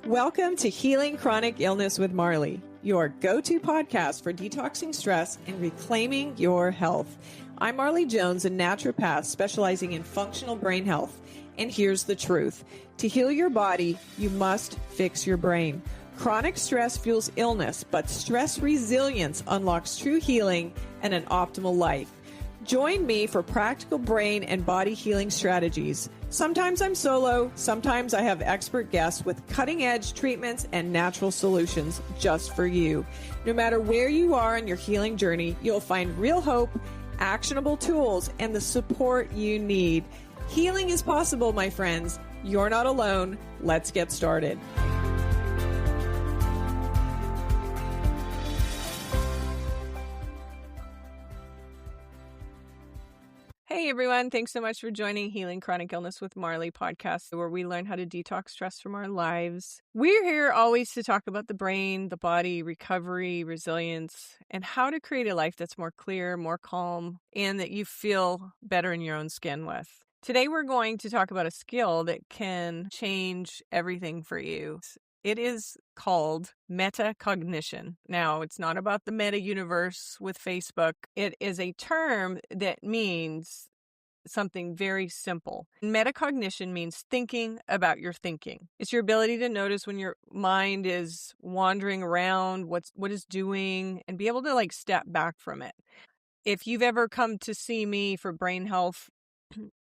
Welcome to Healing Chronic Illness with Marley, your go-to podcast for detoxing stress and reclaiming your health. I'm Marley Jones, a naturopath specializing in functional brain health. And here's the truth. To heal your body, you must fix your brain. Chronic stress fuels illness, but stress resilience unlocks true healing and an optimal life. Join me for practical brain and body healing strategies. Sometimes I'm solo, sometimes I have expert guests with cutting-edge treatments and natural solutions just for you. No matter where you are in your healing journey, you'll find real hope, actionable tools, and the support you need. Healing is possible, my friends. You're not alone. Let's get started. Hey everyone, thanks so much for joining Healing Chronic Illness with Marley podcast, where we learn how to detox stress from our lives. We're here always to talk about the brain, the body, recovery, resilience, and how to create a life that's more clear, more calm, and that you feel better in your own skin with. Today we're going to talk about a skill that can change everything for you. It is called metacognition. Now, it's not about the meta universe with Facebook. It is a term that means something very simple. Metacognition means thinking about your thinking. It's your ability to notice when your mind is wandering around, what it's doing, and be able to step back from it. If you've ever come to see me for brain health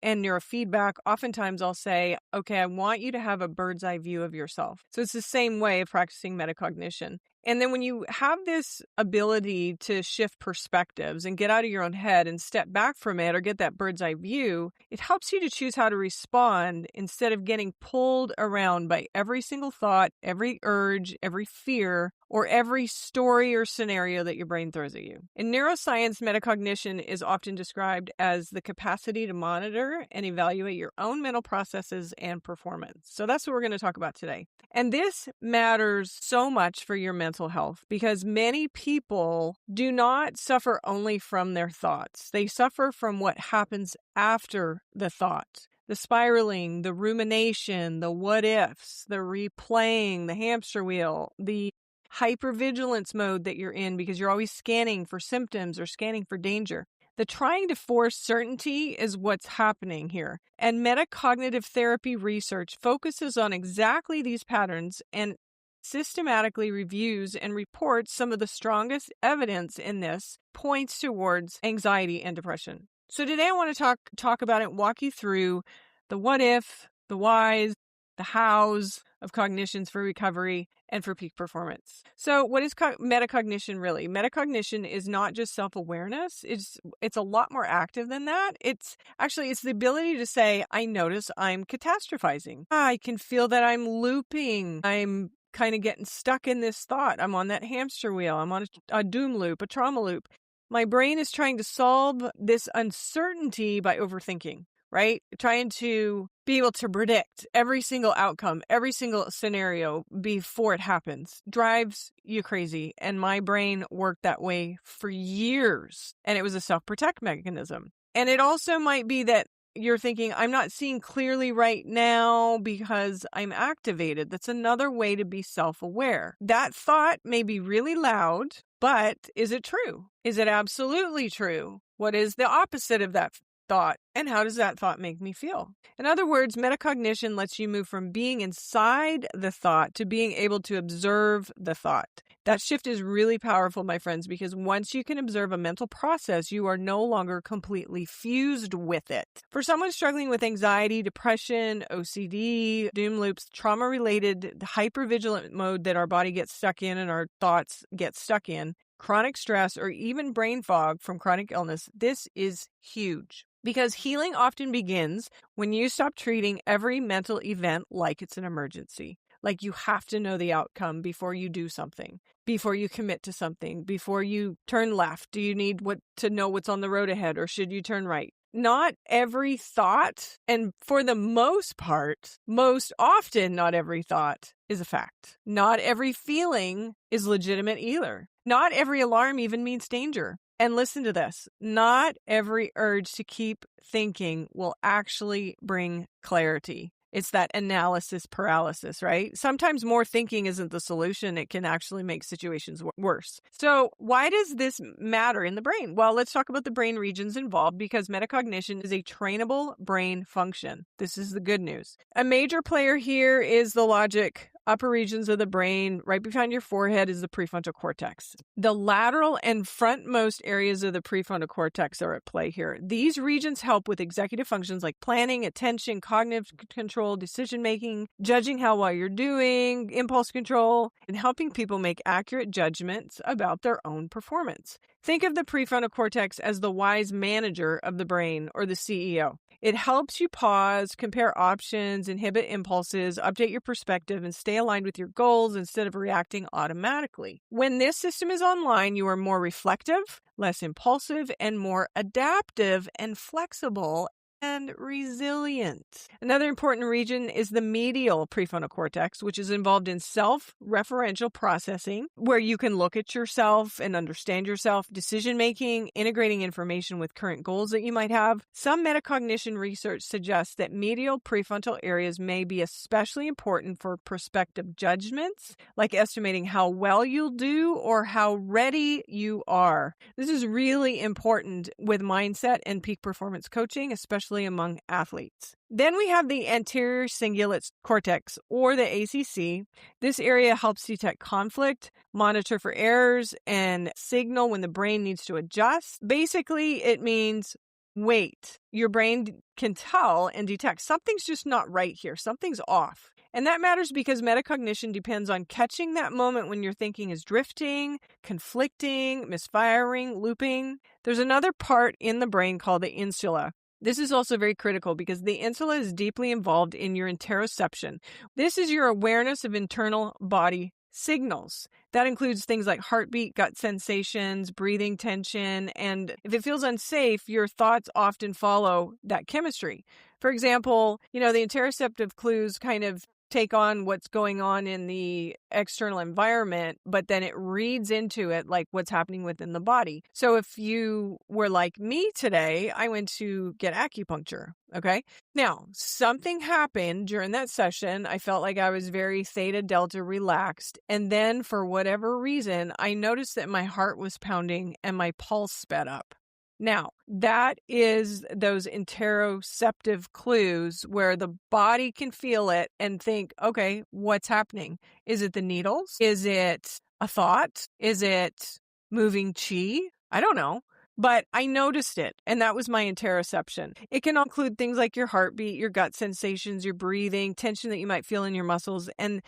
and neurofeedback, oftentimes I'll say, okay, I want you to have a bird's eye view of yourself. So it's the same way of practicing metacognition. And then when you have this ability to shift perspectives and get out of your own head and step back from it or get that bird's eye view, it helps you to choose how to respond instead of getting pulled around by every single thought, every urge, every fear, or every story or scenario that your brain throws at you. In neuroscience, metacognition is often described as the capacity to monitor and evaluate your own mental processes and performance. So that's what we're going to talk about today. And this matters so much for your mental health because many people do not suffer only from their thoughts. They suffer from what happens after the thought. The spiraling, the rumination, the what ifs, the replaying, the hamster wheel, the hypervigilance mode that you're in because you're always scanning for symptoms or scanning for danger. The trying to force certainty is what's happening here. And metacognitive therapy research focuses on exactly these patterns and systematically reviews and reports some of the strongest evidence in this points towards anxiety and depression. So today I want to talk about it, walk you through the what if, the whys, the hows of cognitions for recovery and for peak performance. So what is metacognition really? Metacognition is not just self-awareness. It's a lot more active than that. It's the ability to say, I notice I'm catastrophizing. I can feel that I'm looping. I'm kind of getting stuck in this thought. I'm on that hamster wheel. I'm on a doom loop, a trauma loop. My brain is trying to solve this uncertainty by overthinking, right? Trying to be able to predict every single outcome, every single scenario before it happens drives you crazy. And my brain worked that way for years. And it was a self-protect mechanism. And it also might be that you're thinking, I'm not seeing clearly right now because I'm activated. That's another way to be self-aware. That thought may be really loud, but is it true? Is it absolutely true? What is the opposite of that thought? And how does that thought make me feel? In other words, metacognition lets you move from being inside the thought to being able to observe the thought. That shift is really powerful, my friends, because once you can observe a mental process, you are no longer completely fused with it. For someone struggling with anxiety, depression, OCD, doom loops, trauma-related hypervigilant mode that our body gets stuck in and our thoughts get stuck in, chronic stress, or even brain fog from chronic illness, this is huge. Because healing often begins when you stop treating every mental event like it's an emergency. Like you have to know the outcome before you do something, before you commit to something, before you turn left. Do you need to know what's on the road ahead, or should you turn right? Not every thought, and for the most part, most often not every thought is a fact. Not every feeling is legitimate either. Not every alarm even means danger. And listen to this, not every urge to keep thinking will actually bring clarity. It's that analysis paralysis, right? Sometimes more thinking isn't the solution. It can actually make situations worse. So why does this matter in the brain? Well, let's talk about the brain regions involved, because metacognition is a trainable brain function. This is the good news. A major player here is the logic. Upper regions of the brain, right behind your forehead, is the prefrontal cortex. The lateral and frontmost areas of the prefrontal cortex are at play here. These regions help with executive functions like planning, attention, cognitive control, decision-making, judging how well you're doing, impulse control, and helping people make accurate judgments about their own performance. Think of the prefrontal cortex as the wise manager of the brain, or the CEO. It helps you pause, compare options, inhibit impulses, update your perspective, and stay aligned with your goals instead of reacting automatically. When this system is online, you are more reflective, less impulsive, and more adaptive and flexible and resilient. Another important region is the medial prefrontal cortex, which is involved in self-referential processing, where you can look at yourself and understand yourself, decision-making, integrating information with current goals that you might have. Some metacognition research suggests that medial prefrontal areas may be especially important for prospective judgments, like estimating how well you'll do or how ready you are. This is really important with mindset and peak performance coaching, especially among athletes. Then we have the anterior cingulate cortex, or the ACC. This area helps detect conflict, monitor for errors, and signal when the brain needs to adjust. Basically, it means wait. Your brain can tell and detect something's just not right here. Something's off. And that matters because metacognition depends on catching that moment when your thinking is drifting, conflicting, misfiring, looping. There's another part in the brain called the insula. This is also very critical because the insula is deeply involved in your interoception. This is your awareness of internal body signals. That includes things like heartbeat, gut sensations, breathing tension, and if it feels unsafe, your thoughts often follow that chemistry. For example, the interoceptive clues kind of take on what's going on in the external environment, but then it reads into it like what's happening within the body. So if you were like me today, I went to get acupuncture. Okay. Now, something happened during that session. I felt like I was very theta delta relaxed. And then for whatever reason, I noticed that my heart was pounding and my pulse sped up. Now, that is those interoceptive clues where the body can feel it and think, okay, what's happening? Is it the needles? Is it a thought? Is it moving chi? I don't know. But I noticed it, and that was my interoception. It can include things like your heartbeat, your gut sensations, your breathing, tension that you might feel in your muscles, and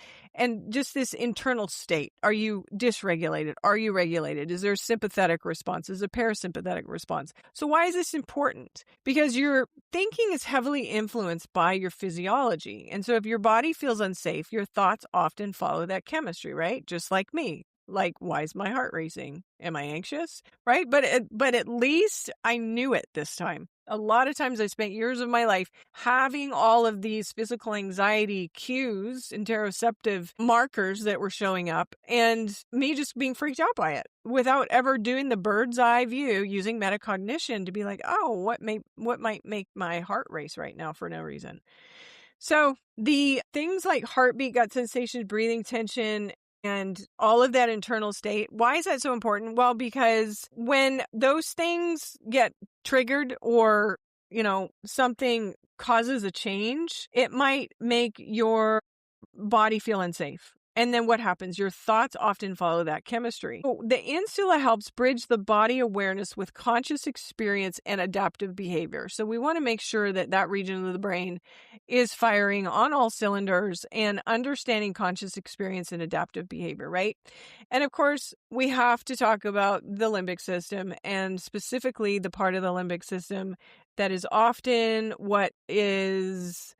just this internal state. Are you dysregulated? Are you regulated? Is there a sympathetic response? Is there a parasympathetic response? So why is this important? Because your thinking is heavily influenced by your physiology. And so if your body feels unsafe, your thoughts often follow that chemistry, right? Just like me. Like, why is my heart racing? Am I anxious? Right? But at least I knew it this time. A lot of times I spent years of my life having all of these physical anxiety cues, interoceptive markers that were showing up, and me just being freaked out by it without ever doing the bird's eye view using metacognition to be like, oh, what might make my heart race right now for no reason? So the things like heartbeat, gut sensations, breathing tension, and all of that internal state. Why is that so important? Well, because when those things get triggered or, something causes a change, it might make your body feel unsafe. And then what happens? Your thoughts often follow that chemistry. The insula helps bridge the body awareness with conscious experience and adaptive behavior. So we want to make sure that that region of the brain is firing on all cylinders and understanding conscious experience and adaptive behavior, right? And of course, we have to talk about the limbic system, and specifically the part of the limbic system that is often what is...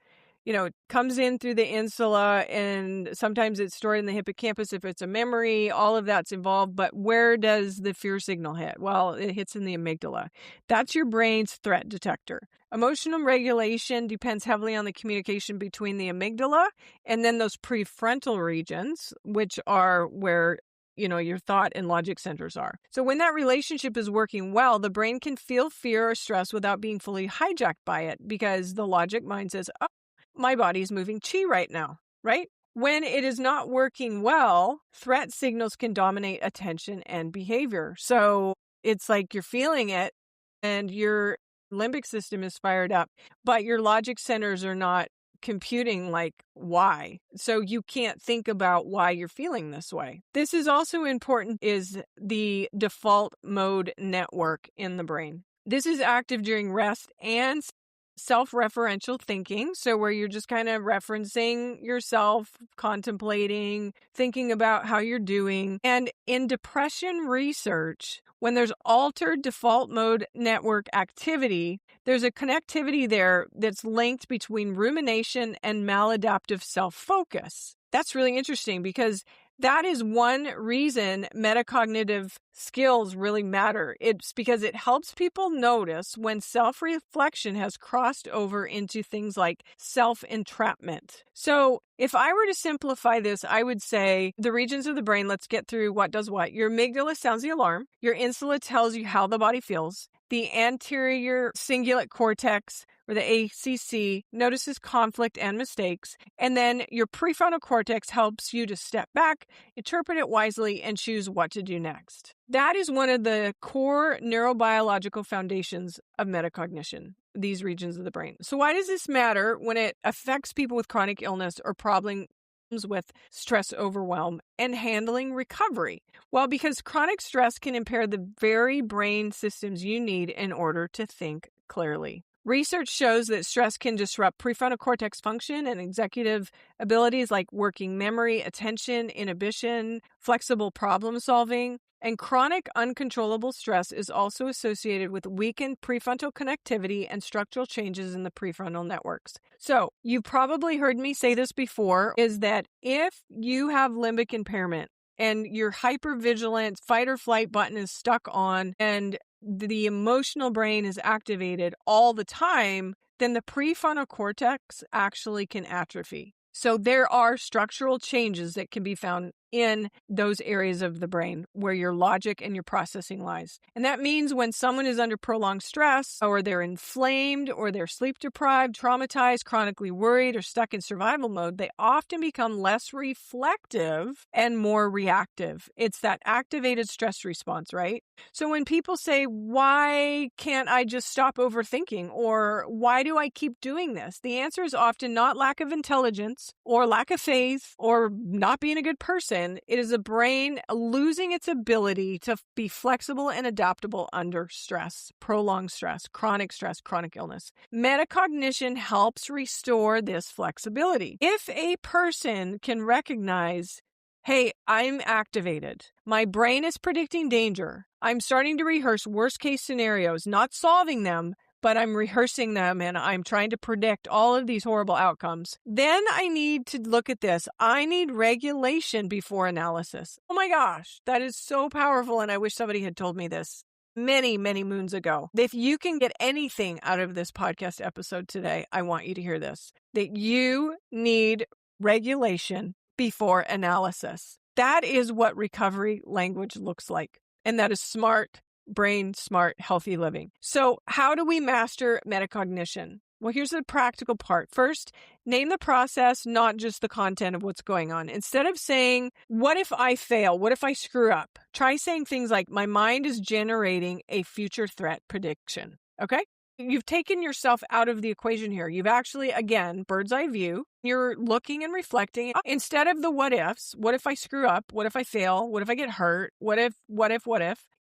it comes in through the insula, and sometimes it's stored in the hippocampus if it's a memory. All of that's involved. But where does the fear signal hit? Well, it hits in the amygdala. That's your brain's threat detector. Emotional regulation depends heavily on the communication between the amygdala and then those prefrontal regions, which are where your thought and logic centers are. So when that relationship is working well, the brain can feel fear or stress without being fully hijacked by it, because the logic mind says, oh, my body's moving chi right now, right? When it is not working well, threat signals can dominate attention and behavior. So it's like you're feeling it and your limbic system is fired up, but your logic centers are not computing like why. So you can't think about why you're feeling this way. This is also important is the default mode network in the brain. This is active during rest and self-referential thinking. So where you're just kind of referencing yourself, contemplating, thinking about how you're doing. And in depression research, when there's altered default mode network activity, there's a connectivity there that's linked between rumination and maladaptive self-focus. That's really interesting because that is one reason metacognitive skills really matter. It's because it helps people notice when self-reflection has crossed over into things like self-entrapment. So if I were to simplify this, I would say the regions of the brain, let's get through what does what. Your amygdala sounds the alarm. Your insula tells you how the body feels. The anterior cingulate cortex, or the ACC, notices conflict and mistakes. And then your prefrontal cortex helps you to step back, interpret it wisely, and choose what to do next. That is one of the core neurobiological foundations of metacognition, these regions of the brain. So why does this matter when it affects people with chronic illness or problems with stress overwhelm and handling recovery? Well, because chronic stress can impair the very brain systems you need in order to think clearly. Research shows that stress can disrupt prefrontal cortex function and executive abilities like working memory, attention, inhibition, flexible problem solving. And chronic uncontrollable stress is also associated with weakened prefrontal connectivity and structural changes in the prefrontal networks. So you've probably heard me say this before, is that if you have limbic impairment and your hypervigilant fight or flight button is stuck on and the emotional brain is activated all the time, then the prefrontal cortex actually can atrophy. So there are structural changes that can be found in those areas of the brain where your logic and your processing lies. And that means when someone is under prolonged stress or they're inflamed or they're sleep deprived, traumatized, chronically worried, or stuck in survival mode, they often become less reflective and more reactive. It's that activated stress response, right? So when people say, why can't I just stop overthinking? Or why do I keep doing this? The answer is often not lack of intelligence or lack of faith or not being a good person. It is a brain losing its ability to be flexible and adaptable under stress, prolonged stress, chronic illness. Metacognition helps restore this flexibility. If a person can recognize, hey, I'm activated. My brain is predicting danger. I'm starting to rehearse worst case scenarios, not solving them, but I'm rehearsing them and I'm trying to predict all of these horrible outcomes. Then I need to look at this. I need regulation before analysis. Oh my gosh, that is so powerful. And I wish somebody had told me this many, many moons ago. If you can get anything out of this podcast episode today, I want you to hear this, that you need regulation before analysis. That is what recovery language looks like. And that is smart brain, smart, healthy living. So how do we master metacognition? Well, here's the practical part. First, name the process, not just the content of what's going on. Instead of saying, what if I fail? What if I screw up? Try saying things like, my mind is generating a future threat prediction. Okay? You've taken yourself out of the equation here. You've actually, again, bird's eye view. You're looking and reflecting. Instead of the what ifs, what if I screw up? What if I fail? What if I get hurt? What if?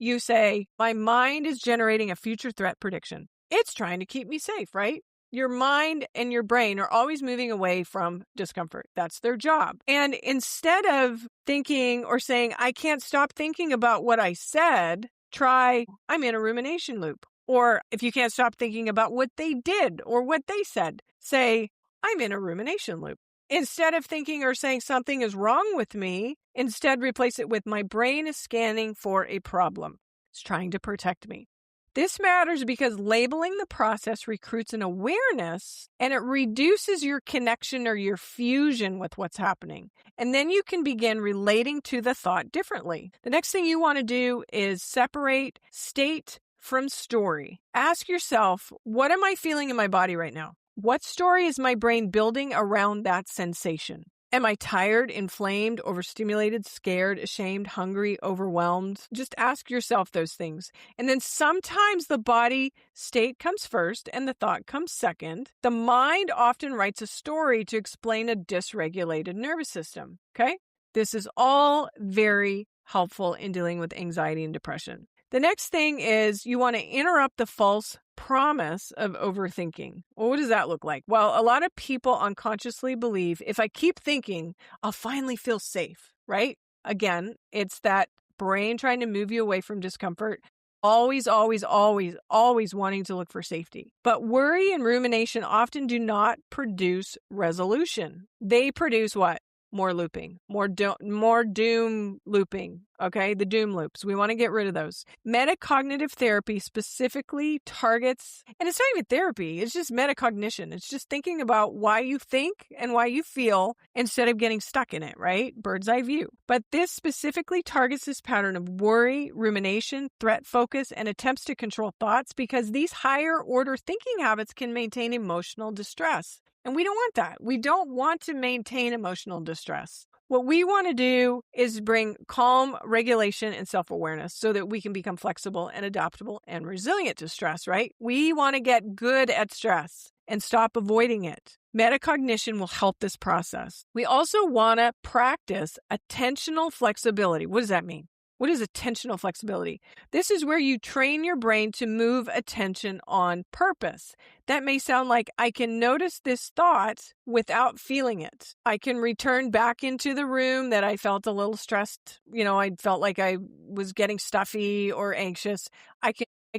You say, my mind is generating a future threat prediction. It's trying to keep me safe, right? Your mind and your brain are always moving away from discomfort. That's their job. And instead of thinking or saying, I can't stop thinking about what I said, try, I'm in a rumination loop. Or if you can't stop thinking about what they did or what they said, say, I'm in a rumination loop. Instead of thinking or saying something is wrong with me, instead replace it with my brain is scanning for a problem. It's trying to protect me. This matters because labeling the process recruits an awareness and it reduces your connection or your fusion with what's happening. And then you can begin relating to the thought differently. The next thing you want to do is separate state from story. Ask yourself, what am I feeling in my body right now? What story is my brain building around that sensation? Am I tired, inflamed, overstimulated, scared, ashamed, hungry, overwhelmed? Just ask yourself those things. And then sometimes the body state comes first and the thought comes second. The mind often writes a story to explain a dysregulated nervous system. Okay? This is all very helpful in dealing with anxiety and depression. The next thing is you want to interrupt the false promise of overthinking. Well, what does that look like? Well, a lot of people unconsciously believe if I keep thinking, I'll finally feel safe, right? Again, it's that brain trying to move you away from discomfort, always wanting to look for safety. But worry and rumination often do not produce resolution. They produce what? More looping, more doom looping, okay? The doom loops. We want to get rid of those. Metacognitive therapy specifically targets, and it's not even therapy, it's just metacognition. It's just thinking about why you think and why you feel instead of getting stuck in it, right? Bird's eye view. But this specifically targets this pattern of worry, rumination, threat focus, and attempts to control thoughts because these higher order thinking habits can maintain emotional distress. And we don't want that. We don't want to maintain emotional distress. What we want to do is bring calm, regulation, and self-awareness so that we can become flexible and adaptable and resilient to stress, right? We want to get good at stress and stop avoiding it. Metacognition will help this process. We also want to practice attentional flexibility. What does that mean? What is attentional flexibility? This is where you train your brain to move attention on purpose. That may sound like I can notice this thought without feeling it. I can return back into the room that I felt a little stressed. I felt like I was getting stuffy or anxious. I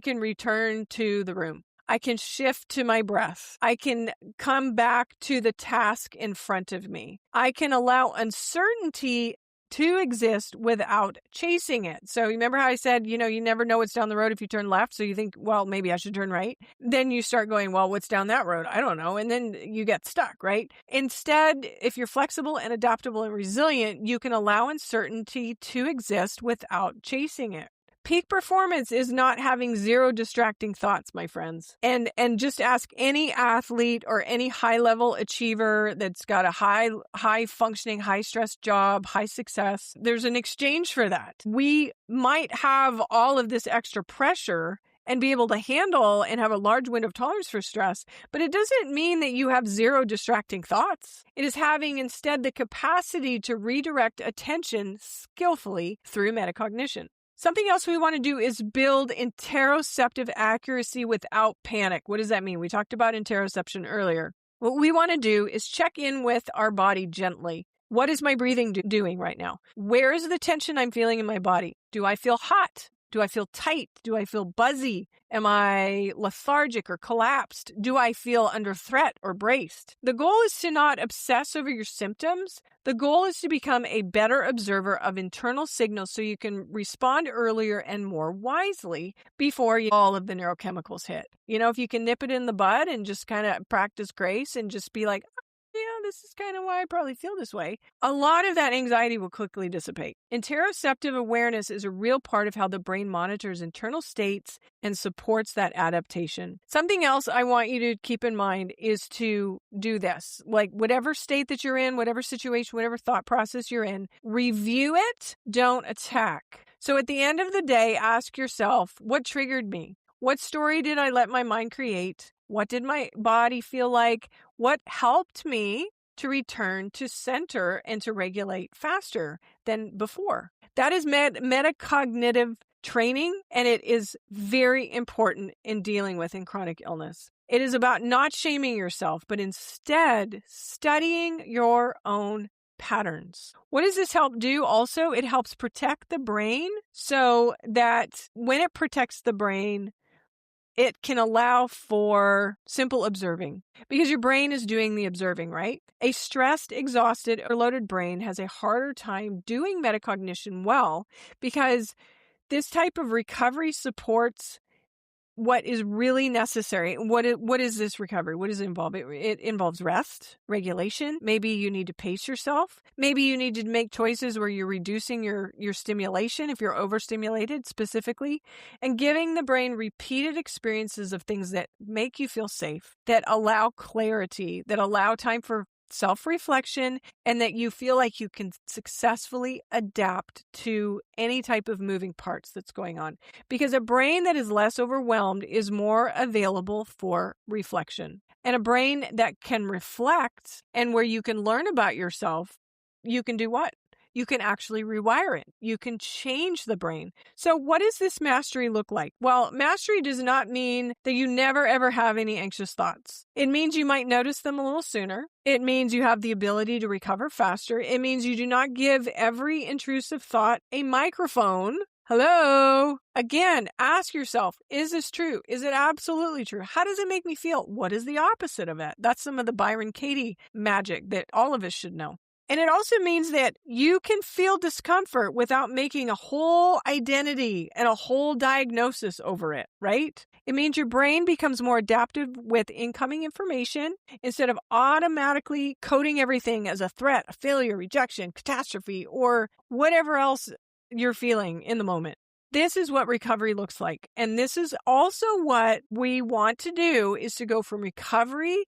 can return to the room. I can shift to my breath. I can come back to the task in front of me. I can allow uncertainty to exist without chasing it. So remember how I said, you never know what's down the road if you turn left. So you think, well, maybe I should turn right. Then you start going, well, what's down that road? I don't know. And then you get stuck, right? Instead, if you're flexible and adaptable and resilient, you can allow uncertainty to exist without chasing it. Peak performance is not having zero distracting thoughts, my friends. And just ask any athlete or any high-level achiever that's got a high functioning, high stress job, high success. There's an exchange for that. We might have all of this extra pressure and be able to handle and have a large window of tolerance for stress, but it doesn't mean that you have zero distracting thoughts. It is having instead the capacity to redirect attention skillfully through metacognition. Something else we want to do is build interoceptive accuracy without panic. What does that mean? We talked about interoception earlier. What we want to do is check in with our body gently. What is my breathing doing right now? Where is the tension I'm feeling in my body? Do I feel hot? Do I feel tight? Do I feel buzzy? Am I lethargic or collapsed? Do I feel under threat or braced? The goal is to not obsess over your symptoms. The goal is to become a better observer of internal signals so you can respond earlier and more wisely before all of the neurochemicals hit. If you can nip it in the bud and just kind of practice grace and just be like, this is kind of why I probably feel this way. A lot of that anxiety will quickly dissipate. Interoceptive awareness is a real part of how the brain monitors internal states and supports that adaptation. Something else I want you to keep in mind is to do this. Like whatever state that you're in, whatever situation, whatever thought process you're in, review it, don't attack. So at the end of the day, ask yourself, what triggered me? What story did I let my mind create? What did my body feel like? What helped me to return to center and to regulate faster than before? That is metacognitive training, and it is very important in dealing with chronic illness. It is about not shaming yourself, but instead studying your own patterns. What does this help do? Also, it helps protect the brain so that when it protects the brain, it can allow for simple observing because your brain is doing the observing, right? A stressed, exhausted, or loaded brain has a harder time doing metacognition well because this type of recovery supports what is really necessary. What is this recovery? What does it involve? It involves rest, regulation. Maybe you need to pace yourself. Maybe you need to make choices where you're reducing your stimulation if you're overstimulated specifically, and giving the brain repeated experiences of things that make you feel safe, that allow clarity, that allow time for self-reflection, and that you feel like you can successfully adapt to any type of moving parts that's going on. Because a brain that is less overwhelmed is more available for reflection. And a brain that can reflect and where you can learn about yourself, you can do what? You can actually rewire it. You can change the brain. So what does this mastery look like? Well, mastery does not mean that you never ever have any anxious thoughts. It means you might notice them a little sooner. It means you have the ability to recover faster. It means you do not give every intrusive thought a microphone. Hello? Again, ask yourself, is this true? Is it absolutely true? How does it make me feel? What is the opposite of it? That's some of the Byron Katie magic that all of us should know. And it also means that you can feel discomfort without making a whole identity and a whole diagnosis over it, right? It means your brain becomes more adaptive with incoming information instead of automatically coding everything as a threat, a failure, rejection, catastrophe, or whatever else you're feeling in the moment. This is what recovery looks like. And this is also what we want to do, is to go from recovery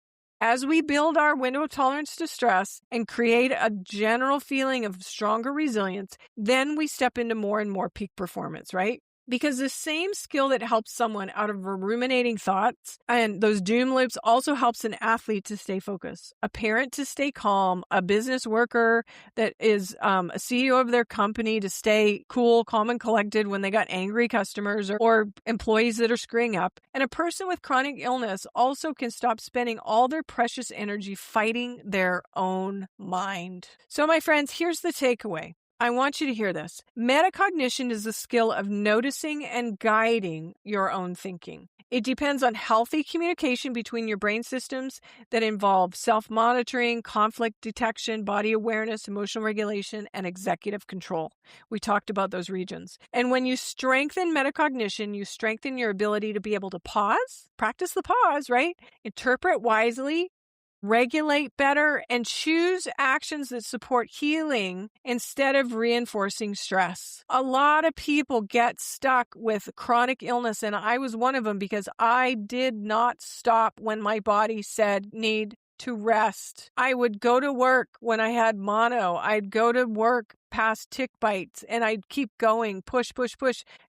as we build our window of tolerance to stress and create a general feeling of stronger resilience. Then we step into more and more peak performance, right? Because the same skill that helps someone out of ruminating thoughts and those doom loops also helps an athlete to stay focused, a parent to stay calm, a business worker that is a CEO of their company to stay cool, calm, and collected when they got angry customers or employees that are screwing up. And a person with chronic illness also can stop spending all their precious energy fighting their own mind. So, my friends, here's the takeaway. I want you to hear this. Metacognition is the skill of noticing and guiding your own thinking. It depends on healthy communication between your brain systems that involve self-monitoring, conflict detection, body awareness, emotional regulation, and executive control. We talked about those regions. And when you strengthen metacognition, you strengthen your ability to be able to pause, practice the pause, right? Interpret wisely, regulate better, and choose actions that support healing instead of reinforcing stress. A lot of people get stuck with chronic illness, and I was one of them because I did not stop when my body said need to rest. I would go to work when I had mono. I'd go to work past tick bites and I'd keep going, push,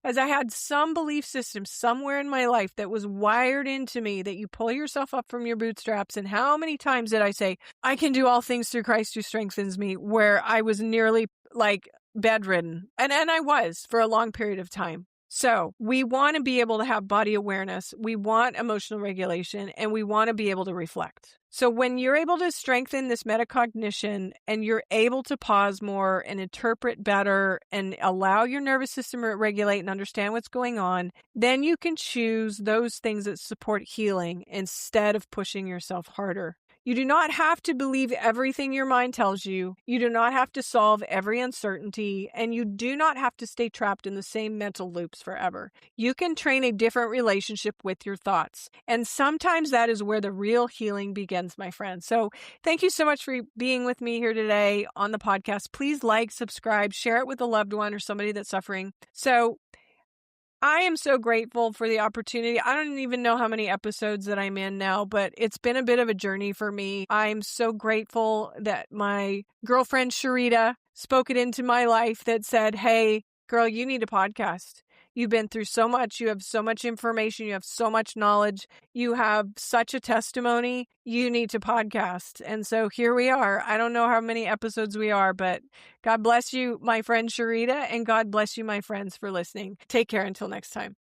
as I had some belief system somewhere in my life that was wired into me that you pull yourself up from your bootstraps. And how many times did I say, I can do all things through Christ who strengthens me, where I was nearly like bedridden. And I was for a long period of time. So we want to be able to have body awareness, we want emotional regulation, and we want to be able to reflect. So when you're able to strengthen this metacognition and you're able to pause more and interpret better and allow your nervous system to regulate and understand what's going on, then you can choose those things that support healing instead of pushing yourself harder. You do not have to believe everything your mind tells you. You do not have to solve every uncertainty, and you do not have to stay trapped in the same mental loops forever. You can train a different relationship with your thoughts, and sometimes that is where the real healing begins, my friends. So thank you so much for being with me here today on the podcast. Please like, subscribe, share it with a loved one or somebody that's suffering. So I am so grateful for the opportunity. I don't even know how many episodes that I'm in now, but it's been a bit of a journey for me. I'm so grateful that my girlfriend Sharita spoke it into my life that said, hey, girl, you need a podcast. You've been through so much. You have so much information. You have so much knowledge. You have such a testimony. You need to podcast. And so here we are. I don't know how many episodes we are, but God bless you, my friend Sharita, and God bless you, my friends, for listening. Take care until next time.